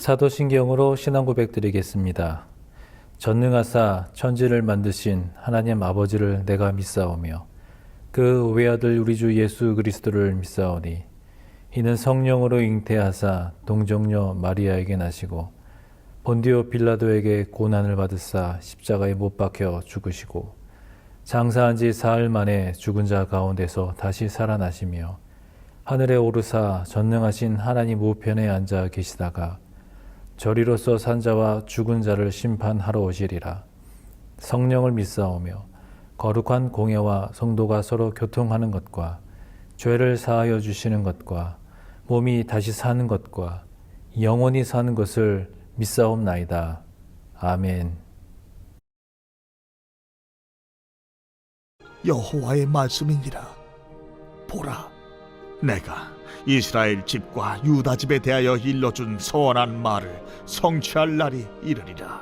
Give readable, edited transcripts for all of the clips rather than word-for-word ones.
사도신경으로 신앙 고백 드리겠습니다. 전능하사 천지를 만드신 하나님 아버지를 내가 믿사오며 그 외아들 우리 주 예수 그리스도를 믿사오니 이는 성령으로 잉태하사 동정녀 마리아에게 나시고 본디오 빌라도에게 고난을 받으사 십자가에 못 박혀 죽으시고 장사한 지 사흘 만에 죽은 자 가운데서 다시 살아나시며 하늘에 오르사 전능하신 하나님 우편에 앉아 계시다가 저리로서 산 자와 죽은 자를 심판하러 오시리라. 성령을 믿사오며 거룩한 공예와 성도가 서로 교통하는 것과 죄를 사하여 주시는 것과 몸이 다시 사는 것과 영원히 사는 것을 믿사옵나이다. 아멘. 여호와의 말씀이니라. 보라, 내가 이스라엘 집과 유다 집에 대하여 일러준 선한 말을 성취할 날이 이르리라.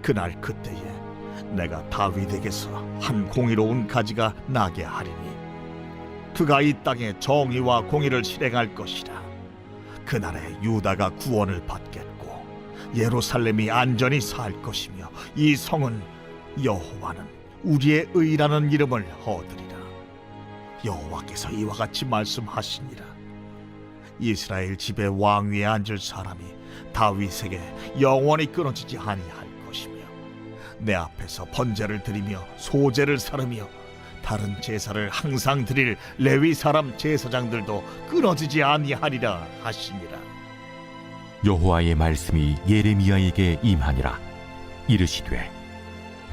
그날 그때에 내가 다윗에게서 한 공의로운 가지가 나게 하리니 그가 이 땅에 정의와 공의를 실행할 것이라. 그날에 유다가 구원을 받겠고 예루살렘이 안전히 살 것이며 이 성은 여호와는 우리의 의라는 이름을 얻으리라. 여호와께서 이와 같이 말씀하시니라. 이스라엘 집의 왕위에 앉을 사람이 다윗에게 영원히 끊어지지 아니할 것이며 내 앞에서 번제를 드리며 소제를 사르며 다른 제사를 항상 드릴 레위 사람 제사장들도 끊어지지 아니하리라 하시니라. 여호와의 말씀이 예레미야에게 임하니라. 이르시되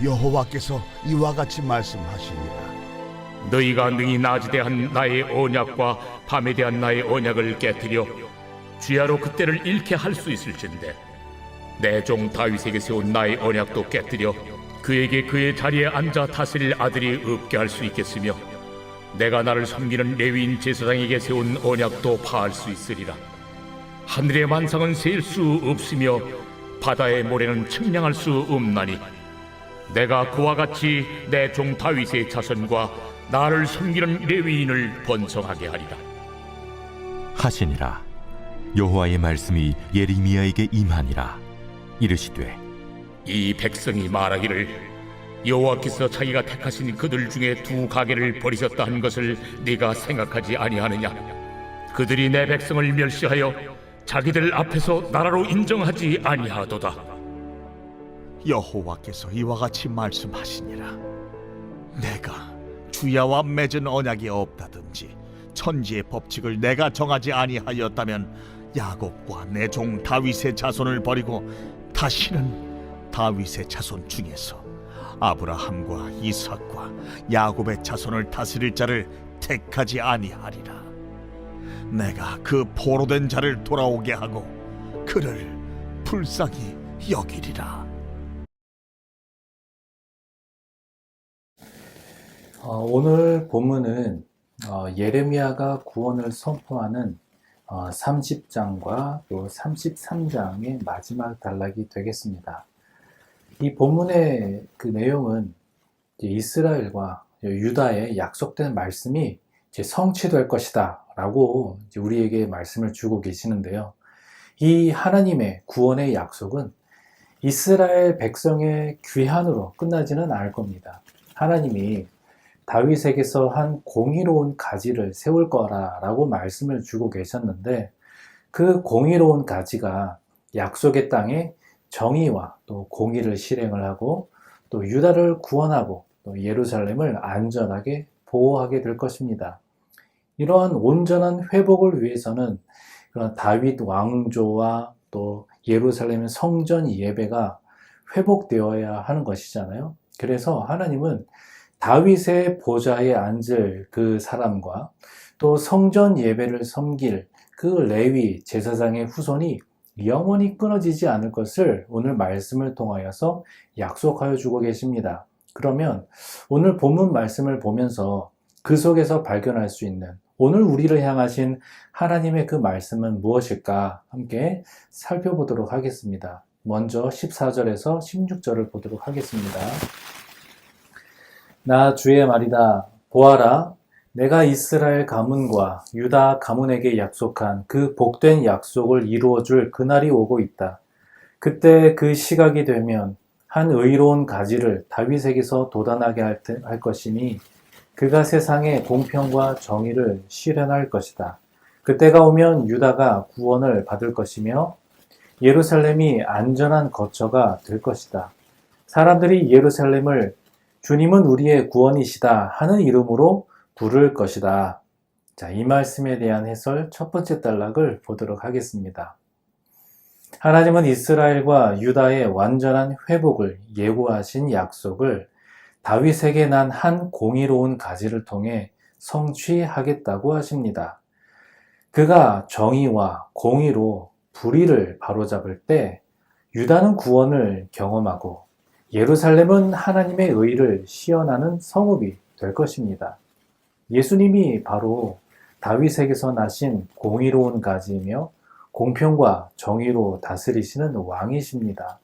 여호와께서 이와 같이 말씀하시니라. 너희가 능히 낮에 대한 나의 언약과 밤에 대한 나의 언약을 깨뜨려 주야로 그때를 잃게 할 수 있을진데 내 종 다윗에게 세운 나의 언약도 깨뜨려 그에게 그의 자리에 앉아 다스릴 아들이 없게 할 수 있겠으며 내가 나를 섬기는 레위인 제사장에게 세운 언약도 파할 수 있으리라. 하늘의 만상은 셀 수 없으며 바다의 모래는 측량할 수 없나니 내가 그와 같이 내 종 다윗의 자손과 나를 섬기는 레위인을 번성하게 하리라 하시니라. 여호와의 말씀이 예레미야에게 임하니라. 이르시되 이 백성이 말하기를 여호와께서 자기가 택하신 그들 중에 두 가게를 버리셨다 한 것을 네가 생각하지 아니하느냐. 그들이 내 백성을 멸시하여 자기들 앞에서 나라로 인정하지 아니하도다. 여호와께서 이와 같이 말씀하시니라. 내가 주야와 맺은 언약이 없다든지 천지의 법칙을 내가 정하지 아니하였다면 야곱과 내 종 다윗의 자손을 버리고 다시는 다윗의 자손 중에서 아브라함과 이삭과 야곱의 자손을 다스릴 자를 택하지 아니하리라. 내가 그 포로된 자를 돌아오게 하고 그를 불쌍히 여기리라. 오늘 본문은 예레미야가 구원을 선포하는 30장과 또 33장의 마지막 단락이 되겠습니다. 이 본문의 그 내용은 이스라엘과 유다의 약속된 말씀이 이제 성취될 것이다 라고 우리에게 말씀을 주고 계시는데요. 이 하나님의 구원의 약속은 이스라엘 백성의 귀환으로 끝나지는 않을 겁니다. 하나님이 다윗에게서 한 공의로운 가지를 세울 거라라고 말씀을 주고 계셨는데 그 공의로운 가지가 약속의 땅에 정의와 또 공의를 실행을 하고 또 유다를 구원하고 또 예루살렘을 안전하게 보호하게 될 것입니다. 이러한 온전한 회복을 위해서는 그런 다윗 왕조와 또 예루살렘 성전 예배가 회복되어야 하는 것이잖아요. 그래서 하나님은 다윗의 보좌에 앉을 그 사람과 또 성전 예배를 섬길 그 레위 제사장의 후손이 영원히 끊어지지 않을 것을 오늘 말씀을 통하여서 약속하여 주고 계십니다. 그러면 오늘 본문 말씀을 보면서 그 속에서 발견할 수 있는 오늘 우리를 향하신 하나님의 그 말씀은 무엇일까 함께 살펴보도록 하겠습니다. 먼저 14절에서 16절을 보도록 하겠습니다. 나 주의 말이다. 보아라, 내가 이스라엘 가문과 유다 가문에게 약속한 그 복된 약속을 이루어줄 그날이 오고 있다. 그때 그 시각이 되면 한 의로운 가지를 다윗에게서 돋아나게 할 것이니 그가 세상에 공평과 정의를 실현할 것이다. 그때가 오면 유다가 구원을 받을 것이며 예루살렘이 안전한 거처가 될 것이다. 사람들이 예루살렘을 주님은 우리의 구원이시다 하는 이름으로 부를 것이다. 자, 이 말씀에 대한 해설 첫 번째 단락을 보도록 하겠습니다. 하나님은 이스라엘과 유다의 완전한 회복을 예고하신 약속을 다윗에게 난 한 공의로운 가지를 통해 성취하겠다고 하십니다. 그가 정의와 공의로 불의를 바로잡을 때 유다는 구원을 경험하고 예루살렘은 하나님의 의를 시연하는 성읍이 될 것입니다. 예수님이 바로 다윗에게서 나신 공의로운 가지이며 공평과 정의로 다스리시는 왕이십니다.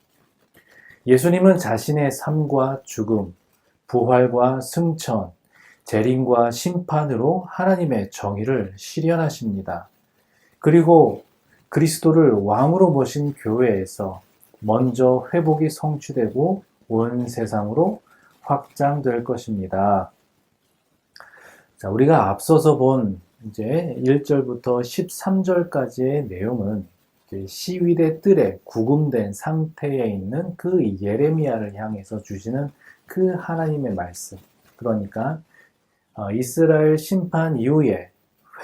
예수님은 자신의 삶과 죽음, 부활과 승천, 재림과 심판으로 하나님의 정의를 실현하십니다. 그리고 그리스도를 왕으로 모신 교회에서 먼저 회복이 성취되고 온 세상으로 확장될 것입니다. 자, 우리가 앞서서 본 이제 1절부터 13절까지의 내용은 시위대 뜰에 구금된 상태에 있는 그 예레미야를 향해서 주시는 그 하나님의 말씀. 그러니까 이스라엘 심판 이후에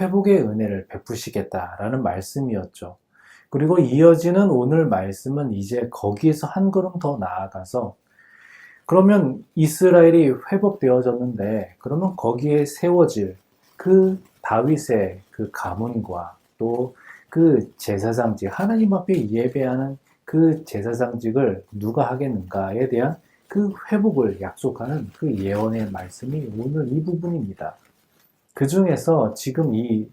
회복의 은혜를 베푸시겠다라는 말씀이었죠. 그리고 이어지는 오늘 말씀은 이제 거기에서 한 걸음 더 나아가서 그러면 이스라엘이 회복되어졌는데 그러면 거기에 세워질 그 다윗의 그 가문과 또 그 제사장직, 하나님 앞에 예배하는 그 제사장직을 누가 하겠는가에 대한 그 회복을 약속하는 그 예언의 말씀이 오늘 이 부분입니다. 그 중에서 지금 이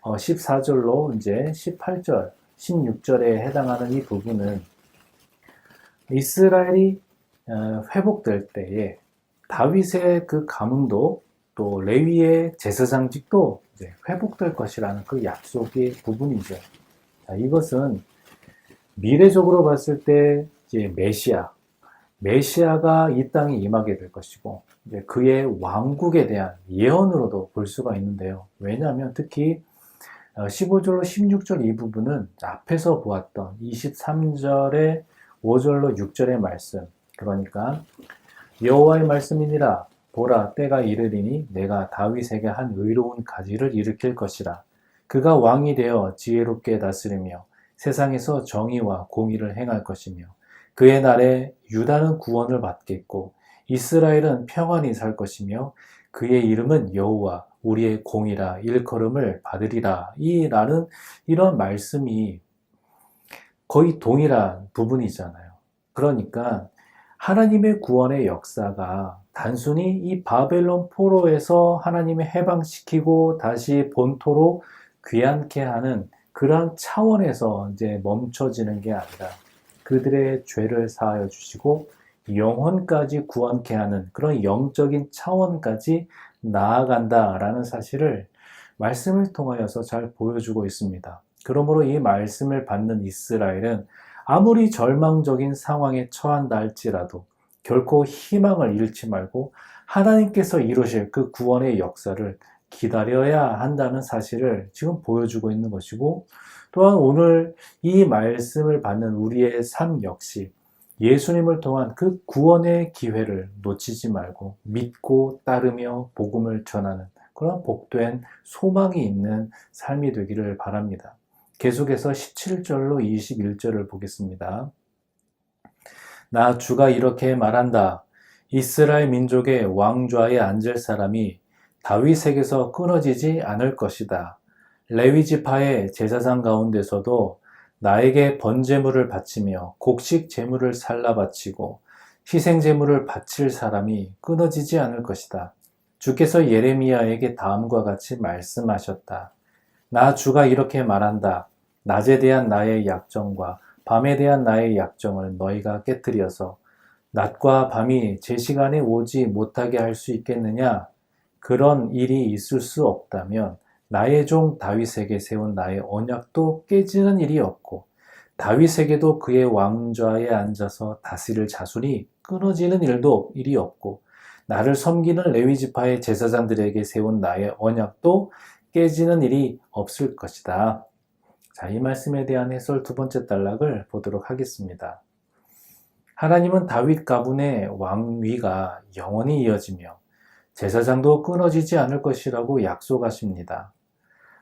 14절로 이제 18절, 16절에 해당하는 이 부분은 이스라엘이 회복될 때에 다윗의 그 가문도 또 레위의 제사장직도 이제 회복될 것이라는 그 약속의 부분이죠. 자, 이것은 미래적으로 봤을 때 이제 메시아가 이 땅에 임하게 될 것이고 이제 그의 왕국에 대한 예언으로도 볼 수가 있는데요. 왜냐하면 특히 15절로 16절 이 부분은 앞에서 보았던 23절의 5절로 6절의 말씀, 그러니까 여호와의 말씀이니라. 보라, 때가 이르리니 내가 다윗에게 한 의로운 가지를 일으킬 것이라. 그가 왕이 되어 지혜롭게 다스리며 세상에서 정의와 공의를 행할 것이며 그의 날에 유다는 구원을 받겠고 이스라엘은 평안히 살 것이며 그의 이름은 여호와 우리의 공이라 일컬음을 받으리라. 라는 이런 말씀이 거의 동일한 부분이잖아요. 그러니까 하나님의 구원의 역사가 단순히 이 바벨론 포로에서 하나님의 해방시키고 다시 본토로 귀환케 하는 그러한 차원에서 이제 멈춰지는 게 아니라 그들의 죄를 사하여 주시고 영혼까지 구원케 하는 그런 영적인 차원까지 나아간다라는 사실을 말씀을 통하여서 잘 보여주고 있습니다. 그러므로 이 말씀을 받는 이스라엘은 아무리 절망적인 상황에 처한다 할지라도 결코 희망을 잃지 말고 하나님께서 이루실 그 구원의 역사를 기다려야 한다는 사실을 지금 보여주고 있는 것이고 또한 오늘 이 말씀을 받는 우리의 삶 역시 예수님을 통한 그 구원의 기회를 놓치지 말고 믿고 따르며 복음을 전하는 그런 복된 소망이 있는 삶이 되기를 바랍니다. 계속해서 17절로 21절을 보겠습니다. 나 주가 이렇게 말한다. 이스라엘 민족의 왕좌에 앉을 사람이 다윗에게서 끊어지지 않을 것이다. 레위 지파의 제사장 가운데서도 나에게 번제물을 바치며 곡식 제물을 살라 바치고 희생 제물을 바칠 사람이 끊어지지 않을 것이다. 주께서 예레미야에게 다음과 같이 말씀하셨다. 나 주가 이렇게 말한다. 낮에 대한 나의 약정과 밤에 대한 나의 약정을 너희가 깨뜨려서 낮과 밤이 제 시간에 오지 못하게 할 수 있겠느냐? 그런 일이 있을 수 없다면 나의 종 다윗에게 세운 나의 언약도 깨지는 일이 없고 다윗에게도 그의 왕좌에 앉아서 다스릴 자손이 끊어지는 일이 없고 나를 섬기는 레위 지파의 제사장들에게 세운 나의 언약도 깨지는 일이 없을 것이다. 자, 이 말씀에 대한 해설 두 번째 단락을 보도록 하겠습니다. 하나님은 다윗 가문의 왕위가 영원히 이어지며 제사장도 끊어지지 않을 것이라고 약속하십니다.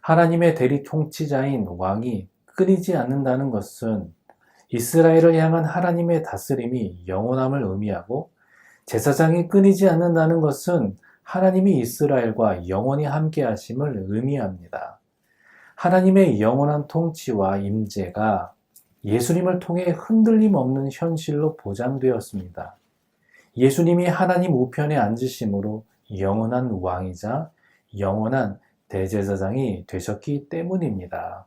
하나님의 대리 통치자인 왕이 끊이지 않는다는 것은 이스라엘을 향한 하나님의 다스림이 영원함을 의미하고 제사장이 끊이지 않는다는 것은 하나님이 이스라엘과 영원히 함께 하심을 의미합니다. 하나님의 영원한 통치와 임재가 예수님을 통해 흔들림 없는 현실로 보장되었습니다. 예수님이 하나님 우편에 앉으심으로 영원한 왕이자 영원한 대제사장이 되셨기 때문입니다.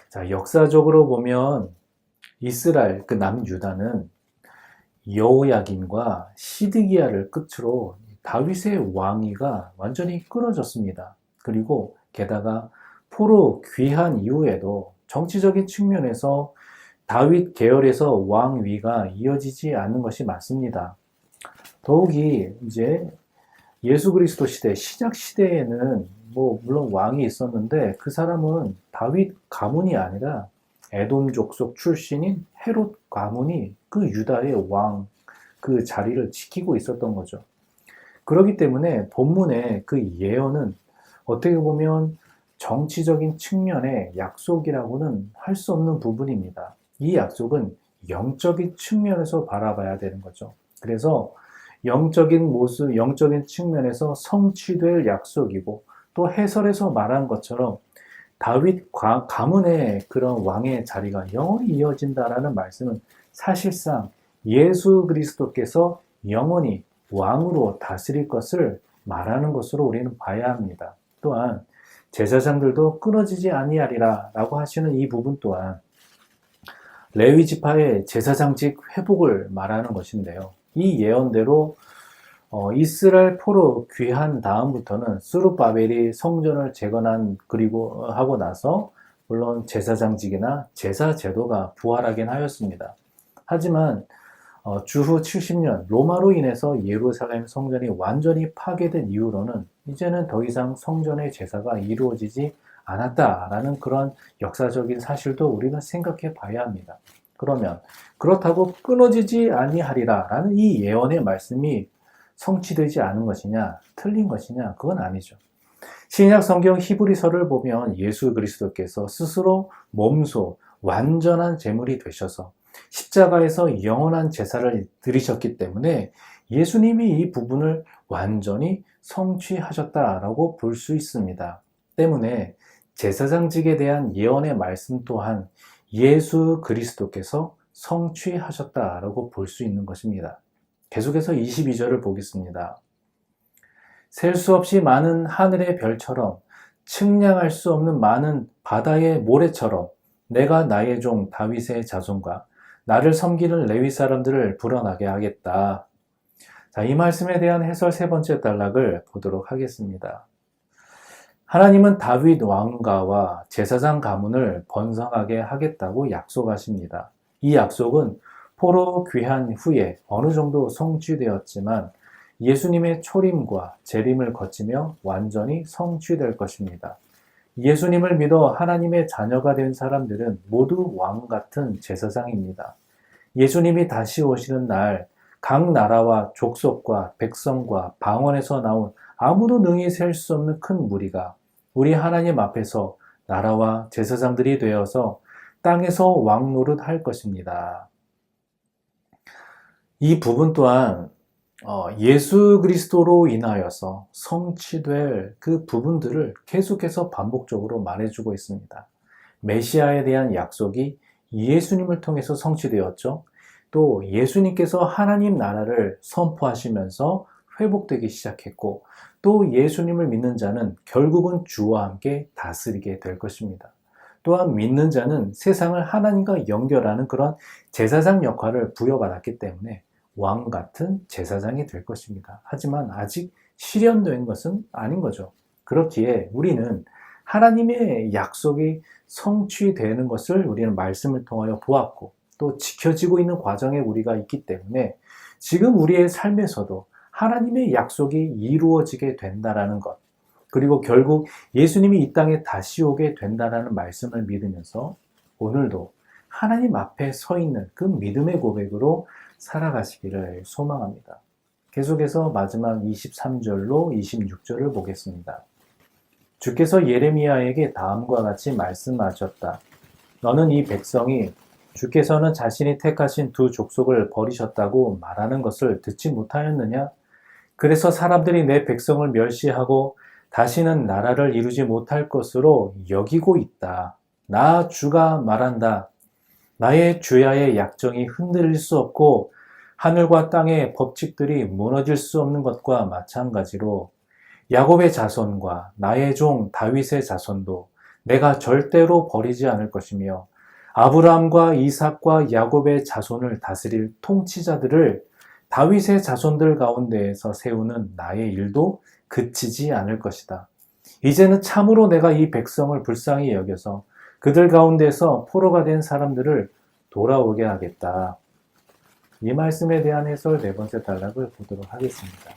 자, 역사적으로 보면 이스라엘, 그 남유다는 여호야김과 시드기야를 끝으로 다윗의 왕위가 완전히 끊어졌습니다. 그리고 게다가 포로 귀환 이후에도 정치적인 측면에서 다윗 계열에서 왕위가 이어지지 않는 것이 맞습니다. 더욱이 이제 예수 그리스도 시대, 신약 시대에는 물론 왕이 있었는데 그 사람은 다윗 가문이 아니라 에돔 족속 출신인 헤롯 가문이 그 유다의 왕, 그 자리를 지키고 있었던 거죠. 그렇기 때문에 본문의 그 예언은 어떻게 보면 정치적인 측면의 약속이라고는 할 수 없는 부분입니다. 이 약속은 영적인 측면에서 바라봐야 되는 거죠. 그래서 영적인 모습, 영적인 측면에서 성취될 약속이고 또 해설에서 말한 것처럼 다윗 가문의 그런 왕의 자리가 영원히 이어진다라는 말씀은 사실상 예수 그리스도께서 영원히 왕으로 다스릴 것을 말하는 것으로 우리는 봐야 합니다. 또한 제사장들도 끊어지지 아니하리라 라고 하시는 이 부분 또한 레위 지파의 제사장직 회복을 말하는 것인데요. 이 예언대로 이스라엘 포로 귀한 다음부터는 스룹바벨이 성전을 재건한 그리고 하고 나서 물론 제사장직이나 제사 제도가 부활하긴 하였습니다. 하지만 주후 70년 로마로 인해서 예루살렘 성전이 완전히 파괴된 이후로는 이제는 더 이상 성전의 제사가 이루어지지 않았다라는 그런 역사적인 사실도 우리가 생각해 봐야 합니다. 그러면 그렇다고 끊어지지 아니하리라 라는 이 예언의 말씀이 성취되지 않은 것이냐, 틀린 것이냐, 그건 아니죠. 신약 성경 히브리서를 보면 예수 그리스도께서 스스로 몸소 완전한 제물이 되셔서 십자가에서 영원한 제사를 드리셨기 때문에 예수님이 이 부분을 완전히 성취하셨다라고 볼 수 있습니다. 때문에 제사장직에 대한 예언의 말씀 또한 예수 그리스도께서 성취하셨다라고 볼 수 있는 것입니다. 계속해서 22절을 보겠습니다. 셀 수 없이 많은 하늘의 별처럼 측량할 수 없는 많은 바다의 모래처럼 내가 나의 종 다윗의 자손과 나를 섬기는 레위 사람들을 불어나게 하겠다. 자, 이 말씀에 대한 해설 세 번째 단락을 보도록 하겠습니다. 하나님은 다윗 왕가와 제사장 가문을 번성하게 하겠다고 약속하십니다. 이 약속은 포로 귀환 후에 어느 정도 성취되었지만 예수님의 초림과 재림을 거치며 완전히 성취될 것입니다. 예수님을 믿어 하나님의 자녀가 된 사람들은 모두 왕 같은 제사장입니다. 예수님이 다시 오시는 날, 각 나라와 족속과 백성과 방언에서 나온 아무도 능히 셀 수 없는 큰 무리가 우리 하나님 앞에서 나라와 제사장들이 되어서 땅에서 왕 노릇할 것입니다. 이 부분 또한 예수 그리스도로 인하여서 성취될 그 부분들을 계속해서 반복적으로 말해주고 있습니다. 메시아에 대한 약속이 예수님을 통해서 성취되었죠. 또 예수님께서 하나님 나라를 선포하시면서 회복되기 시작했고, 또 예수님을 믿는 자는 결국은 주와 함께 다스리게 될 것입니다. 또한 믿는 자는 세상을 하나님과 연결하는 그런 제사장 역할을 부여받았기 때문에 왕 같은 제사장이 될 것입니다. 하지만 아직 실현된 것은 아닌 거죠. 그렇기에 우리는 하나님의 약속이 성취되는 것을 우리는 말씀을 통하여 보았고, 또 지켜지고 있는 과정에 우리가 있기 때문에 지금 우리의 삶에서도 하나님의 약속이 이루어지게 된다라는 것, 그리고 결국 예수님이 이 땅에 다시 오게 된다라는 말씀을 믿으면서 오늘도 하나님 앞에 서 있는 그 믿음의 고백으로 살아가시기를 소망합니다. 계속해서 마지막 23절로 26절을 보겠습니다. 주께서 예레미야에게 다음과 같이 말씀하셨다. 너는 이 백성이 주께서는 자신이 택하신 두 족속을 버리셨다고 말하는 것을 듣지 못하였느냐? 그래서 사람들이 내 백성을 멸시하고 다시는 나라를 이루지 못할 것으로 여기고 있다. 나 주가 말한다. 나의 주야의 약정이 흔들릴 수 없고 하늘과 땅의 법칙들이 무너질 수 없는 것과 마찬가지로 야곱의 자손과 나의 종 다윗의 자손도 내가 절대로 버리지 않을 것이며 아브라함과 이삭과 야곱의 자손을 다스릴 통치자들을 다윗의 자손들 가운데에서 세우는 나의 일도 그치지 않을 것이다. 이제는 참으로 내가 이 백성을 불쌍히 여겨서 그들 가운데서 포로가 된 사람들을 돌아오게 하겠다. 이 말씀에 대한 해설 네 번째 단락을 보도록 하겠습니다.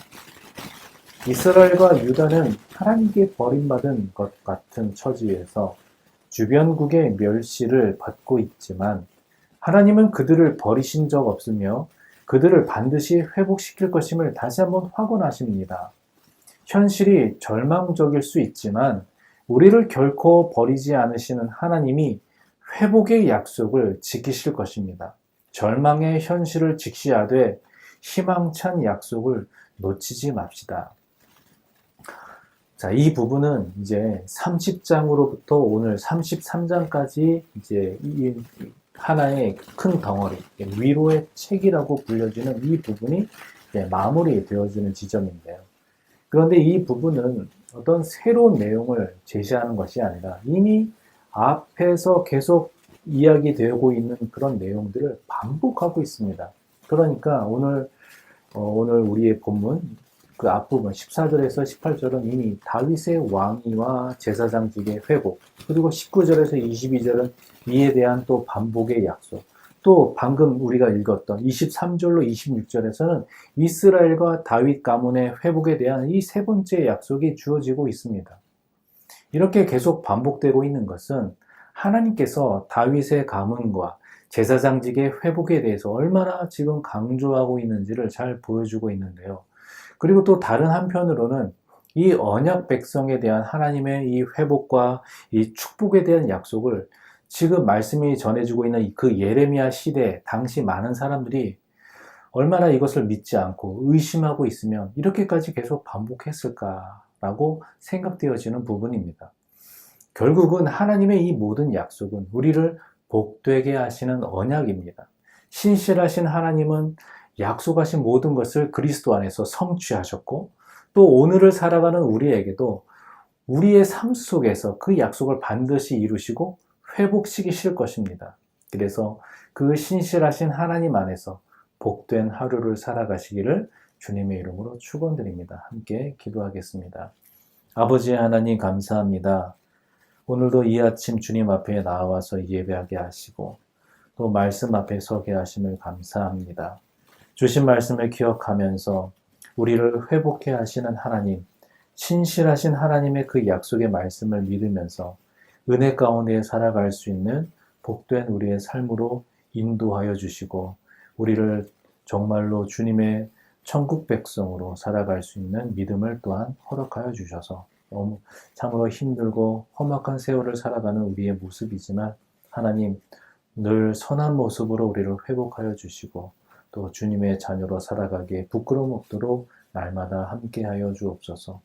이스라엘과 유다는 하나님께 버림받은 것 같은 처지에서 주변국의 멸시를 받고 있지만 하나님은 그들을 버리신 적 없으며 그들을 반드시 회복시킬 것임을 다시 한번 확언하십니다. 현실이 절망적일 수 있지만 우리를 결코 버리지 않으시는 하나님이 회복의 약속을 지키실 것입니다. 절망의 현실을 직시하되 희망찬 약속을 놓치지 맙시다. 자, 이 부분은 이제 30장으로부터 오늘 33장까지 이제 이 하나의 큰 덩어리, 위로의 책이라고 불려지는 이 부분이 이제 마무리되어지는 지점인데요. 그런데 이 부분은 어떤 새로운 내용을 제시하는 것이 아니라 이미 앞에서 계속 이야기되고 있는 그런 내용들을 반복하고 있습니다. 그러니까 오늘 우리의 본문 그 앞부분 14절에서 18절은 이미 다윗의 왕위와 제사장직의 회복, 그리고 19절에서 22절은 이에 대한 또 반복의 약속, 또 방금 우리가 읽었던 23절로 26절에서는 이스라엘과 다윗 가문의 회복에 대한 이 세 번째 약속이 주어지고 있습니다. 이렇게 계속 반복되고 있는 것은 하나님께서 다윗의 가문과 제사장직의 회복에 대해서 얼마나 지금 강조하고 있는지를 잘 보여주고 있는데요. 그리고 또 다른 한편으로는 이 언약 백성에 대한 하나님의 이 회복과 이 축복에 대한 약속을 지금 말씀이 전해지고 있는 그 예레미야 시대 당시 많은 사람들이 얼마나 이것을 믿지 않고 의심하고 있으면 이렇게까지 계속 반복했을까라고 생각되어지는 부분입니다. 결국은 하나님의 이 모든 약속은 우리를 복되게 하시는 언약입니다. 신실하신 하나님은 약속하신 모든 것을 그리스도 안에서 성취하셨고, 또 오늘을 살아가는 우리에게도 우리의 삶 속에서 그 약속을 반드시 이루시고 회복시키실 것입니다. 그래서 그 신실하신 하나님 안에서 복된 하루를 살아가시기를 주님의 이름으로 축원드립니다. 함께 기도하겠습니다. 아버지 하나님 감사합니다. 오늘도 이 아침 주님 앞에 나와서 예배하게 하시고 또 말씀 앞에 서게 하심을 감사합니다. 주신 말씀을 기억하면서 우리를 회복해 하시는 하나님, 신실하신 하나님의 그 약속의 말씀을 믿으면서 은혜 가운데 살아갈 수 있는 복된 우리의 삶으로 인도하여 주시고 우리를 정말로 주님의 천국 백성으로 살아갈 수 있는 믿음을 또한 허락하여 주셔서 너무 참으로 힘들고 험악한 세월을 살아가는 우리의 모습이지만 하나님 늘 선한 모습으로 우리를 회복하여 주시고 또 주님의 자녀로 살아가기에 부끄러움 없도록 날마다 함께하여 주옵소서.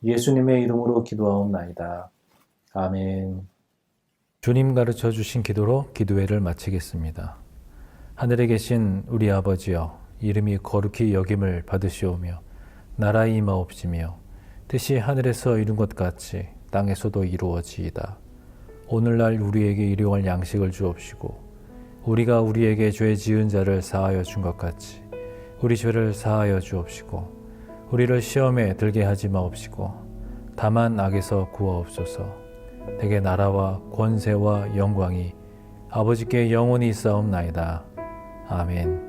예수님의 이름으로 기도하옵나이다. 아멘. 주님 가르쳐 주신 기도로 기도회를 마치겠습니다. 하늘에 계신 우리 아버지여, 이름이 거룩히 여김을 받으시오며 나라의 임하옵시며 뜻이 하늘에서 이룬 것 같이 땅에서도 이루어지이다. 오늘날 우리에게 일용할 양식을 주옵시고 우리가 우리에게 죄 지은 자를 사하여 준 것 같이 우리 죄를 사하여 주옵시고 우리를 시험에 들게 하지 마옵시고 다만 악에서 구하옵소서. 대개 나라와 권세와 영광이 아버지께 영원히 있사옵나이다. 아멘.